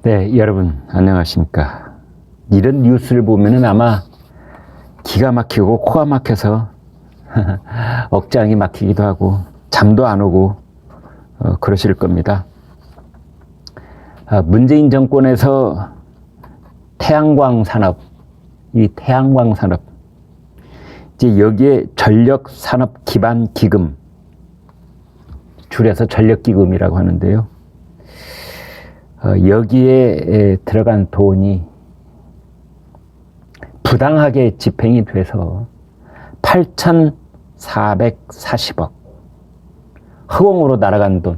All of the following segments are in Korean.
네, 여러분 안녕하십니까. 이런 뉴스를 보면은 아마 기가 막히고 코가 막혀서 억장이 막히기도 하고 잠도 안 오고 그러실 겁니다. 문재인 정권에서 태양광 산업, 이 태양광 산업, 이제 여기에 전력산업기반기금, 줄여서 전력기금이라고 하는데요. 여기에 들어간 돈이 부당하게 집행이 돼서 8,440억, 허공으로 날아간 돈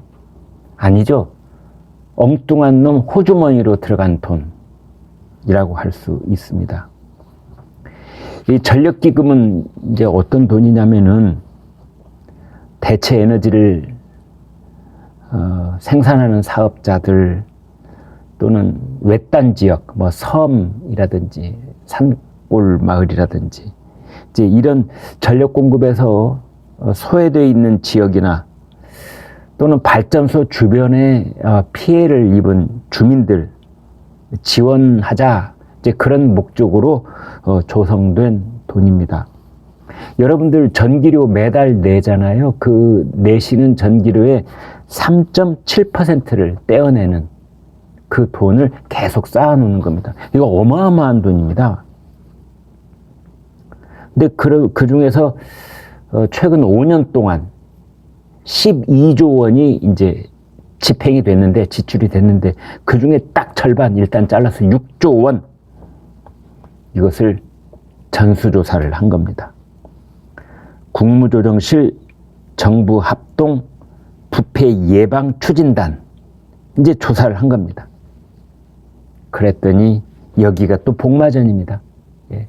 아니죠. 엉뚱한 놈 호주머니로 들어간 돈이라고 할 수 있습니다. 이 전력기금은 이제 어떤 돈이냐면은 대체 에너지를 생산하는 사업자들 또는 외딴 지역, 뭐 섬이라든지 산골 마을이라든지 이제 이런 전력 공급에서 소외되어 있는 지역이나 또는 발전소 주변에 피해를 입은 주민들 지원하자, 이제 그런 목적으로 조성된 돈입니다. 여러분들 전기료 매달 내잖아요. 그 내시는 전기료의 3.7%를 떼어내는 그 돈을 계속 쌓아놓는 겁니다. 이거 어마어마한 돈입니다. 근데 그 중에서 최근 5년 동안 12조 원이 이제 집행이 됐는데, 지출이 됐는데, 그 중에 딱 절반 일단 잘라서 6조 원, 이것을 전수조사를 한 겁니다. 국무조정실 정부 합동 부패 예방 추진단, 이제 조사를 한 겁니다. 그랬더니 여기가 또 복마전입니다. 예.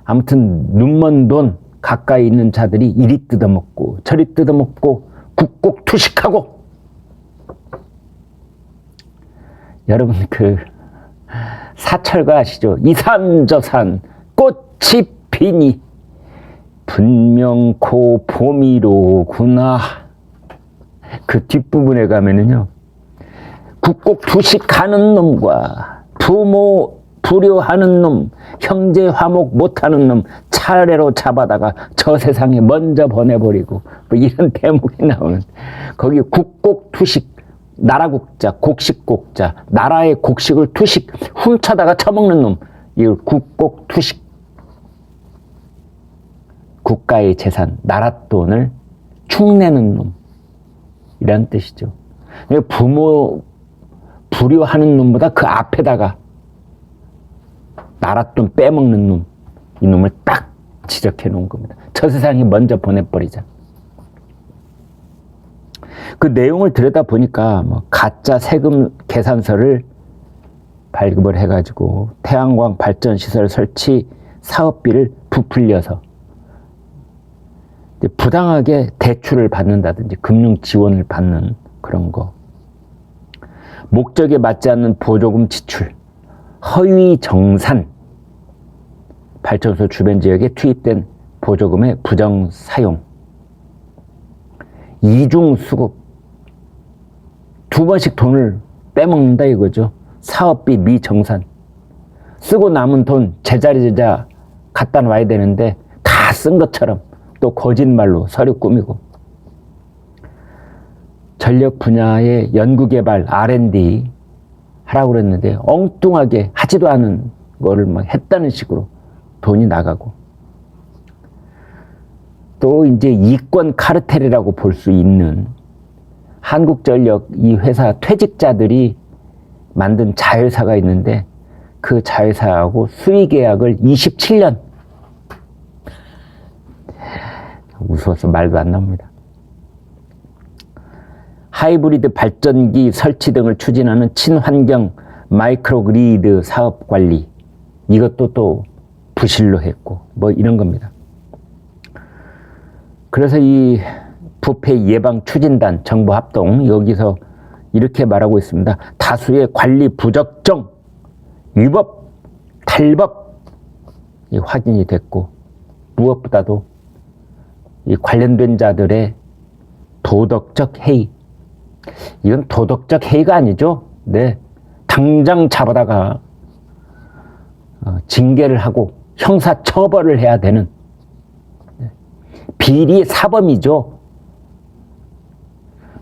아무튼 눈먼 돈 가까이 있는 자들이 이리 뜯어먹고 저리 뜯어먹고 국곡 투식하고. 여러분 그 사철가 아시죠? 이산저산 꽃이 피니 분명코 봄이로구나. 그 뒷부분에 가면은요, 국곡 투식하는 놈과 부모 불효하는 놈, 형제 화목 못하는 놈 차례로 잡아다가 저 세상에 먼저 보내버리고, 뭐 이런 대목이 나오는, 거기 국곡 투식, 나라국자, 곡식곡자, 나라의 곡식을 투식, 훔쳐다가 처먹는 놈, 이걸 국곡 투식. 국가의 재산, 나라 돈을 축내는 놈, 이란 뜻이죠. 부모 불효하는 놈보다 그 앞에다가 나라 돈 빼먹는 놈, 이 놈을 딱 지적해 놓은 겁니다. 저 세상에 먼저 보내버리자. 그 내용을 들여다보니까 뭐 가짜 세금 계산서를 발급을 해가지고 태양광 발전시설 설치 사업비를 부풀려서 부당하게 대출을 받는다든지 금융 지원을 받는 그런 거, 목적에 맞지 않는 보조금 지출, 허위 정산, 발전소 주변 지역에 투입된 보조금의 부정 사용, 이중 수급, 두 번씩 돈을 빼먹는다 이거죠. 사업비 미정산, 쓰고 남은 돈 제자리 갖다 놔야 되는데 다 쓴 것처럼 또 거짓말로 서류 꾸미고, 전력 분야의 연구개발 R&D 하라고 그랬는데 엉뚱하게 하지도 않은 거를 막 했다는 식으로 돈이 나가고, 또 이제 이권 카르텔이라고 볼 수 있는 한국전력 이 회사 퇴직자들이 만든 자회사가 있는데, 그 자회사하고 수의계약을 27년, 무서워서 말도 안 나옵니다. 하이브리드 발전기 설치 등을 추진하는 친환경 마이크로그리드 사업 관리, 이것도 또 부실로 했고, 뭐 이런 겁니다. 그래서 이 부패 예방 추진단 정부 합동, 여기서 이렇게 말하고 있습니다. 다수의 관리 부적정, 위법, 탈법이 확인이 됐고, 무엇보다도 이 관련된 자들의 도덕적 해이, 이건 도덕적 해이가 아니죠. 네, 당장 잡아다가 징계를 하고 형사 처벌을 해야 되는 비리 사범이죠.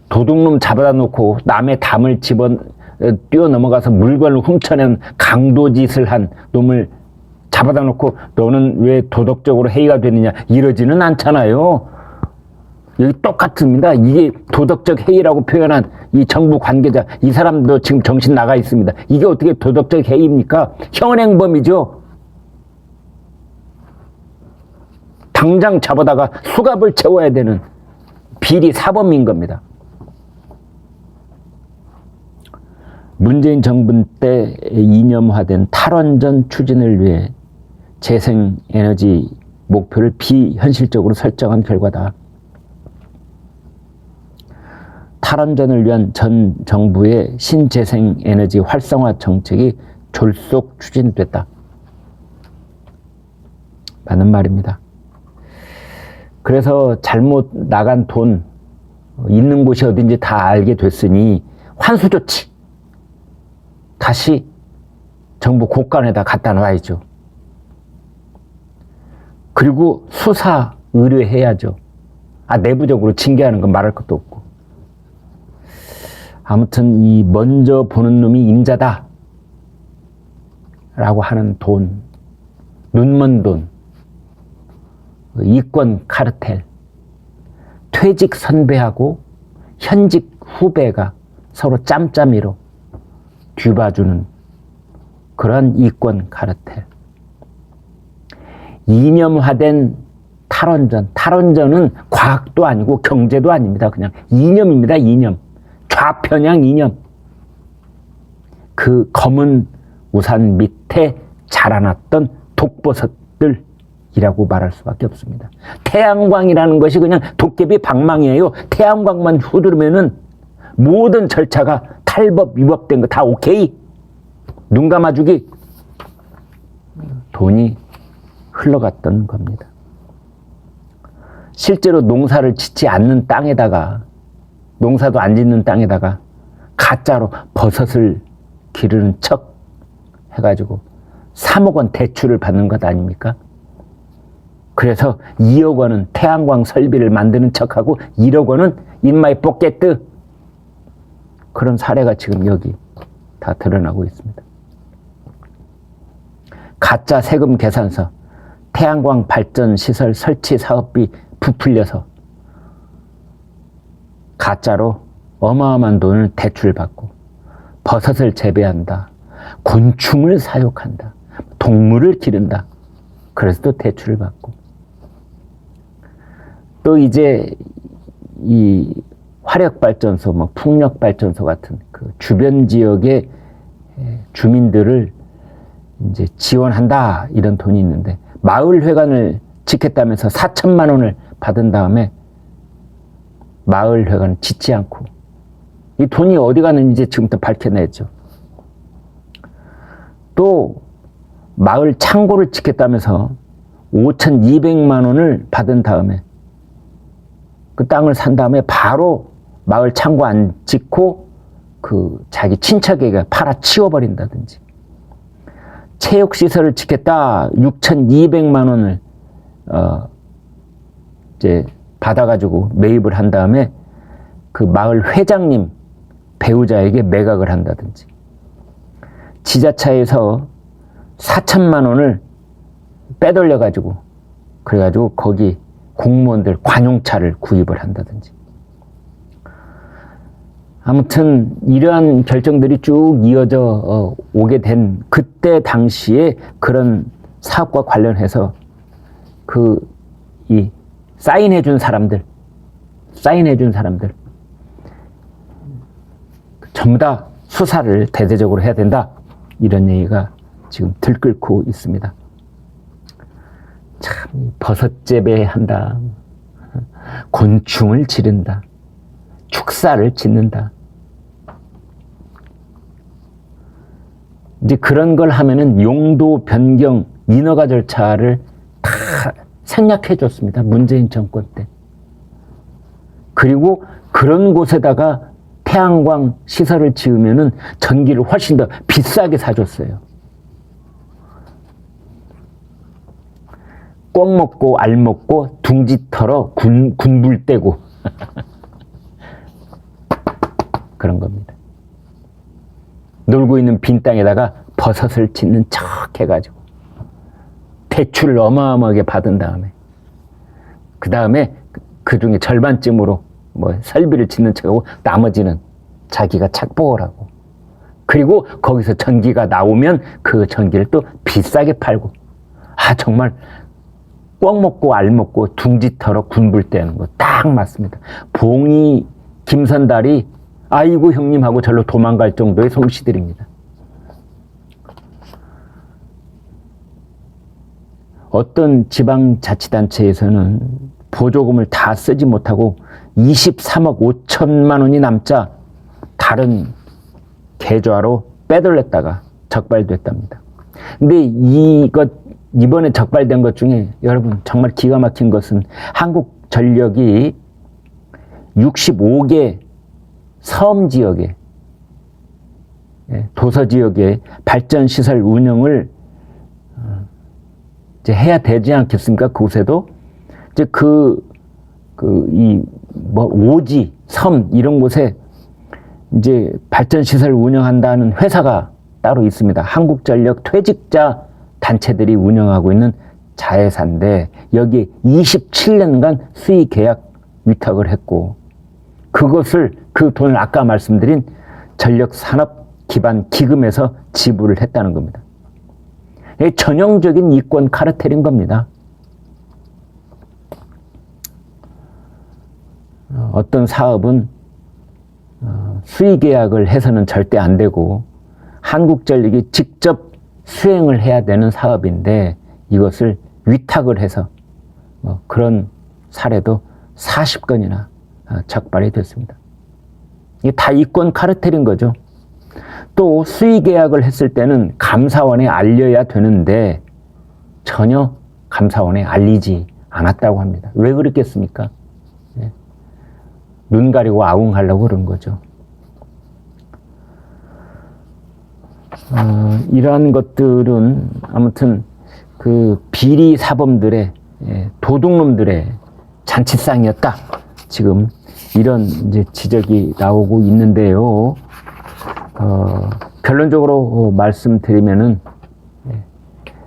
도둑놈 잡아다 놓고 남의 담을 뛰어넘어가서 물건을 훔쳐낸 강도짓을 한 놈을 잡아다 놓고 너는 왜 도덕적으로 해이가 되느냐 이러지는 않잖아요. 여기 똑같습니다. 이게 도덕적 해이라고 표현한 이 정부 관계자, 이 사람도 지금 정신 나가 있습니다. 이게 어떻게 도덕적 해이입니까? 현행범이죠. 당장 잡아다가 수갑을 채워야 되는 비리 사범인 겁니다. 문재인 정부 때 이념화된 탈원전 추진을 위해 재생에너지 목표를 비현실적으로 설정한 결과다. 탈원전을 위한 전 정부의 신재생에너지 활성화 정책이 졸속 추진됐다. 맞는 말입니다. 그래서 잘못 나간 돈 있는 곳이 어딘지 다 알게 됐으니 환수 조치 다시 정부 곳간에다 갖다 놔야죠. 그리고 수사 의뢰해야죠. 내부적으로 징계하는 건 말할 것도 없고. 아무튼 이 먼저 보는 놈이 임자다 라고 하는 돈, 눈먼 돈, 이권 카르텔, 퇴직 선배하고 현직 후배가 서로 짬짬이로 뒤봐주는 그런 이권 카르텔. 이념화된 탈원전은 과학도 아니고 경제도 아닙니다. 그냥 이념입니다. 이념. 좌편향 이념. 그 검은 우산 밑에 자라났던 독버섯들이라고 말할 수밖에 없습니다. 태양광이라는 것이 그냥 도깨비 방망이에요. 태양광만 후두르면은 모든 절차가 탈법, 위법된 거 다 오케이. 눈 감아주기. 돈이 흘러갔던 겁니다. 실제로 농사를 짓지 않는 땅에다가, 농사도 안 짓는 땅에다가 가짜로 버섯을 기르는 척 해가지고 3억 원 대출을 받는 것 아닙니까? 그래서 2억 원은 태양광 설비를 만드는 척하고 1억 원은 인마이 포켓 그런 사례가 지금 여기 다 드러나고 있습니다. 가짜 세금 계산서, 태양광 발전 시설 설치 사업비 부풀려서 가짜로 어마어마한 돈을 대출받고 버섯을 재배한다, 곤충을 사육한다, 동물을 기른다. 그래서 또 대출을 받고 또 이제 이 화력발전소, 풍력발전소 같은 그 주변 지역의 주민들을 이제 지원한다 이런 돈이 있는데 마을회관을 짓겠다면서 4천만 원을 받은 다음에 마을회관을 짓지 않고 이 돈이 어디 가는지 지금부터 밝혀내죠. 또 마을 창고를 짓겠다면서 5,200만 원을 받은 다음에 그 땅을 산 다음에 바로 마을 창고 안 짓고 그 자기 친척에게 팔아 치워버린다든지, 체육시설을 짓겠다 6,200만 원을 이제 받아가지고 매입을 한 다음에 그 마을 회장님 배우자에게 매각을 한다든지, 지자차에서 4천만 원을 빼돌려가지고 그래가지고 거기 공무원들 관용차를 구입을 한다든지. 아무튼 이러한 결정들이 쭉 이어져 오게 된 그때 당시에 그런 사업과 관련해서 이 사인해준 사람들 전부 다 수사를 대대적으로 해야 된다. 이런 얘기가 지금 들끓고 있습니다. 참, 버섯 재배한다, 곤충을 기른다, 축사를 짓는다. 이제 그런 걸 하면은 용도 변경, 인허가 절차를 다 생략해 줬습니다. 문재인 정권 때. 그리고 그런 곳에다가 태양광 시설을 지으면은 전기를 훨씬 더 비싸게 사줬어요. 꿩 먹고 알 먹고 둥지 털어 군불 떼고 그런 겁니다. 놀고 있는 빈 땅에다가 버섯을 짓는 척 해가지고 대출을 어마어마하게 받은 다음에 그 다음에 그 중에 절반쯤으로 뭐 설비를 짓는 척하고 나머지는 자기가 착복을 하고, 그리고 거기서 전기가 나오면 그 전기를 또 비싸게 팔고. 아, 정말 꿩 먹고 알 먹고 둥지 털어 군불 떼는 거 딱 맞습니다. 봉이 김선달이 아이고 형님 하고 절로 도망갈 정도의 솜씨들입니다. 어떤 지방자치단체에서는 보조금을 다 쓰지 못하고 23억 5천만 원이 남자 다른 계좌로 빼돌렸다가 적발됐답니다. 근데 이번에 적발된 것 중에 여러분 정말 기가 막힌 것은 한국전력이 65개 섬지역에, 도서지역에 발전시설 운영을 이제 해야 되지 않겠습니까? 그곳에도 이제 오지, 섬 이런 곳에 이제 발전시설 운영한다는 회사가 따로 있습니다. 한국전력 퇴직자 단체들이 운영하고 있는 자회사인데 여기에 27년간 수의 계약 위탁을 했고, 그것을 그 돈을 아까 말씀드린 전력산업기반기금에서 지불을 했다는 겁니다. 전형적인 이권 카르텔인 겁니다. 어떤 사업은 수의계약을 해서는 절대 안 되고 한국전력이 직접 수행을 해야 되는 사업인데 이것을 위탁을 해서 그런 사례도 40건이나 적발이 됐습니다. 이게 다 이권 카르텔인 거죠. 또 수의계약을 했을 때는 감사원에 알려야 되는데 전혀 감사원에 알리지 않았다고 합니다. 왜 그랬겠습니까? 눈 가리고 아웅하려고 그런 거죠. 이러한 것들은 아무튼 그 비리 사범들의, 도둑놈들의 잔치상이었다. 지금 이런 이제 지적이 나오고 있는데요. 결론적으로 말씀드리면은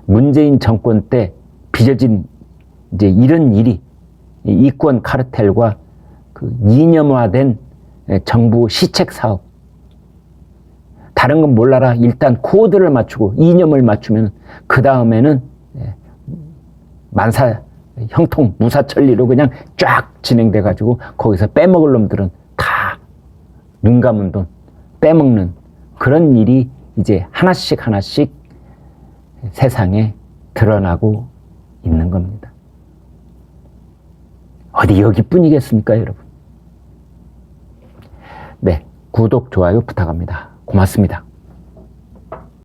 문재인 정권 때 빚어진 이제 이런 일이 이권 카르텔과 그 이념화된 정부 시책 사업, 다른 건 몰라라. 일단 코드를 맞추고 이념을 맞추면 그 다음에는 만사 형통 무사천리로 그냥 쫙 진행돼 가지고 거기서 빼먹을 놈들은 다 눈 감은 돈 빼먹는 그런 일이 이제 하나씩 하나씩 세상에 드러나고 있는 겁니다. 어디 여기뿐이겠습니까, 여러분? 네, 구독, 좋아요 부탁합니다. 고맙습니다.